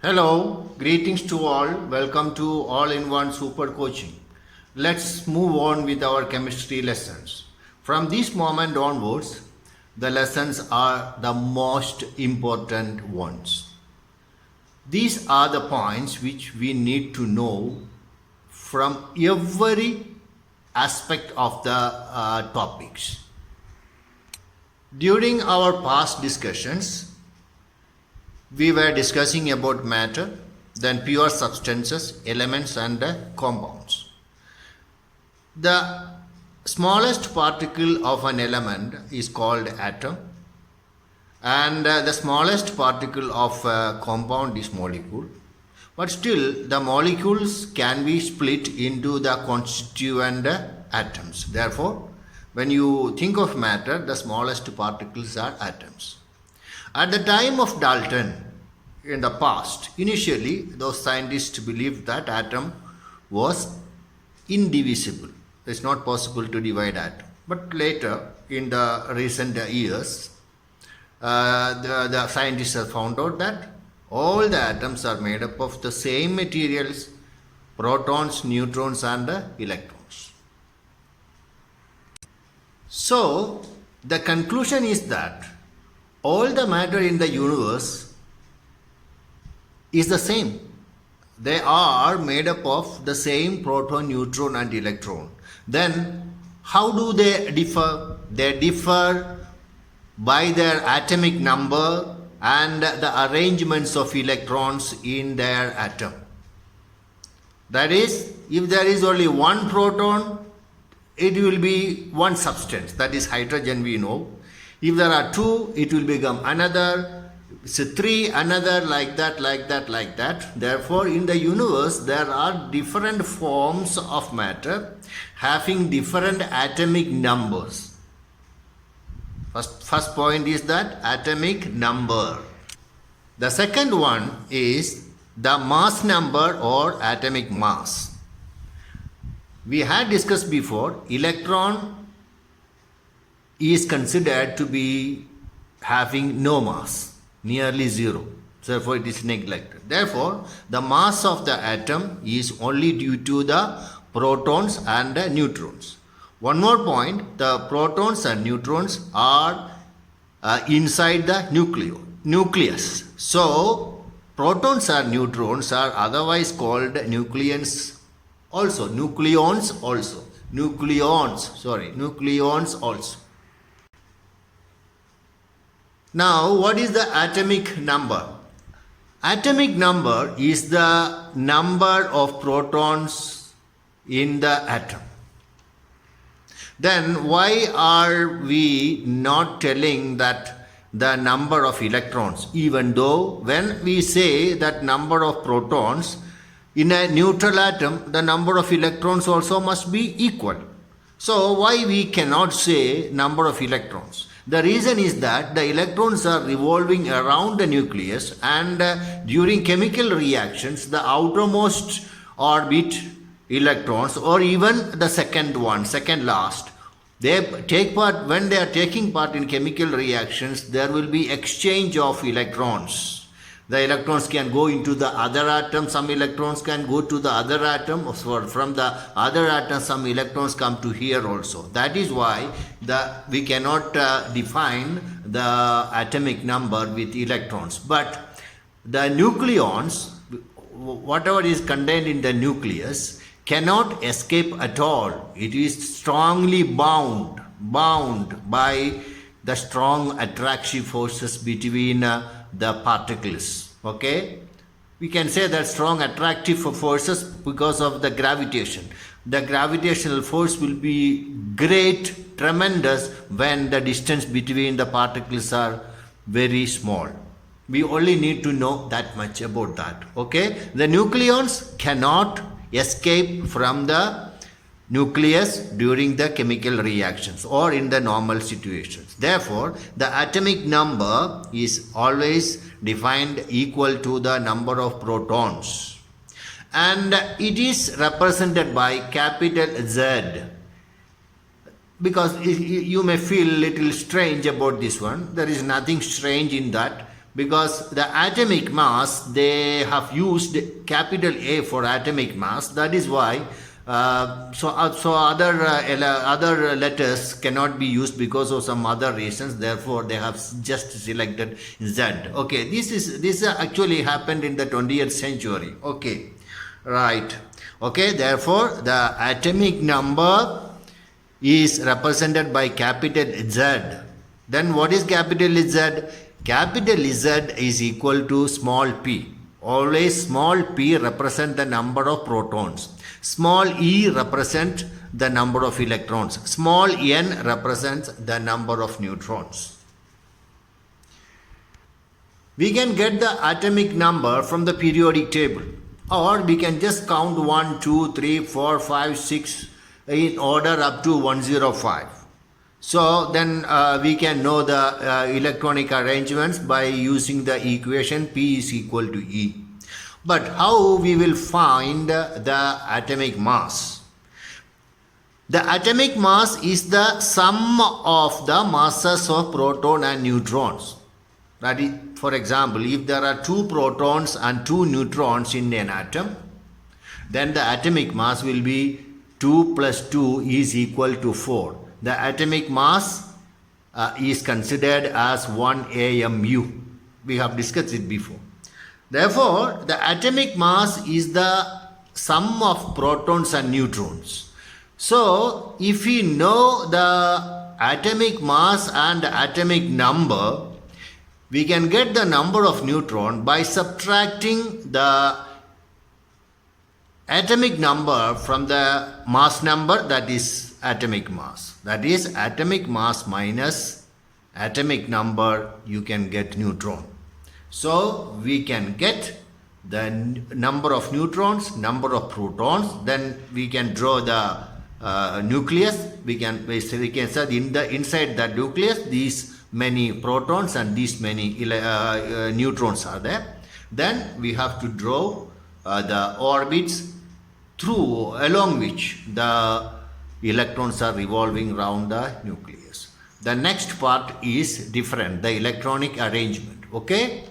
Hello, greetings to all. Welcome to All in One Super Coaching. Let's move on with our chemistry lessons. From this moment onwards, the lessons are the most important ones. These are the points which we need to know from every aspect of the topics. During our past discussions, we were discussing about matter, then pure substances, elements and compounds. The smallest particle of an element is called atom, and the smallest particle of a compound is molecule. But still the molecules can be split into the constituent atoms. Therefore, when you think of matter, the smallest particles are atoms. At the time of Dalton, in the past, initially those scientists believed that atom was indivisible. It's not possible to divide atom. But later, in the recent years, the scientists have found out that all the atoms are made up of the same materials: protons, neutrons and electrons. So, the conclusion is that all the matter in the universe is the same. They are made up of the same proton, neutron and electron. Then how do they differ? They differ by their atomic number and the arrangements of electrons in their atom. That is, if there is only one proton, it will be one substance, that is hydrogen, we know. If there are two, it will become another. So three, another, like that. Therefore, in the universe, there are different forms of matter having different atomic numbers. First point is that atomic number. The second one is the mass number or atomic mass. We had discussed before, electron is considered to be having no mass, nearly zero. Therefore, it is neglected. Therefore, the mass of the atom is only due to the protons and the neutrons. One more point, the protons and neutrons are inside the nucleus. So, protons and neutrons are otherwise called nucleons also. Nucleons also. Now, what is the atomic number? Atomic number is the number of protons in the atom. Then why are we not telling that the number of electrons, even though when we say that number of protons in a neutral atom, the number of electrons also must be equal. So why we cannot say number of electrons? The reason is that the electrons are revolving around the nucleus, and during chemical reactions, the outermost orbit electrons, or even the second last, they take part. When they are taking part in chemical reactions, there will be exchange of electrons. The electrons can go into the other atom, some electrons can go to the other atom, or from the other atom some electrons come to here also. That is why we cannot define the atomic number with electrons. But the nucleons, whatever is contained in the nucleus, cannot escape at all. It is strongly bound by the strong attractive forces between the particles. Okay, we can say that strong attractive forces because of the gravitation. The gravitational force will be great, tremendous, when the distance between the particles are very small. We only need to know that much about that. Okay, the nucleons cannot escape from the nucleus during the chemical reactions or in the normal situations. Therefore, the atomic number is always defined equal to the number of protons, and it is represented by capital Z. Because you may feel little strange about this one. There is nothing strange in that. because the atomic mass, they have used capital A for atomic mass. That is why so other letters cannot be used because of some other reasons. Therefore, they have just selected Z. Okay, this actually happened in the 20th century. Okay, right. Okay, therefore, the atomic number is represented by capital Z. Then what is capital Z? Capital Z is equal to small p. Always small p represent the number of protons. Small e represent the number of electrons. Small n represents the number of neutrons. We can get the atomic number from the periodic table, or we can just count 1, 2, 3, 4, 5, 6 in order up to 105. So then we can know the electronic arrangements by using the equation P is equal to E. But how we will find the atomic mass? The atomic mass is the sum of the masses of proton and neutrons. That is, for example, if there are 2 protons and 2 neutrons in an atom, then the atomic mass will be 2 plus 2 is equal to 4. The atomic mass is considered as 1 AMU. We have discussed it before. Therefore, the atomic mass is the sum of protons and neutrons. So, if we know the atomic mass and the atomic number, we can get the number of neutron by subtracting the atomic number from the mass number, that is atomic mass. That is atomic mass minus atomic number, you can get neutron. So we can get the number of neutrons, number of protons, then we can draw the nucleus. We can say inside the nucleus these many protons and these many neutrons are there. Then we have to draw the orbits along which the electrons are revolving around the nucleus. The next part is different, the electronic arrangement. Okay.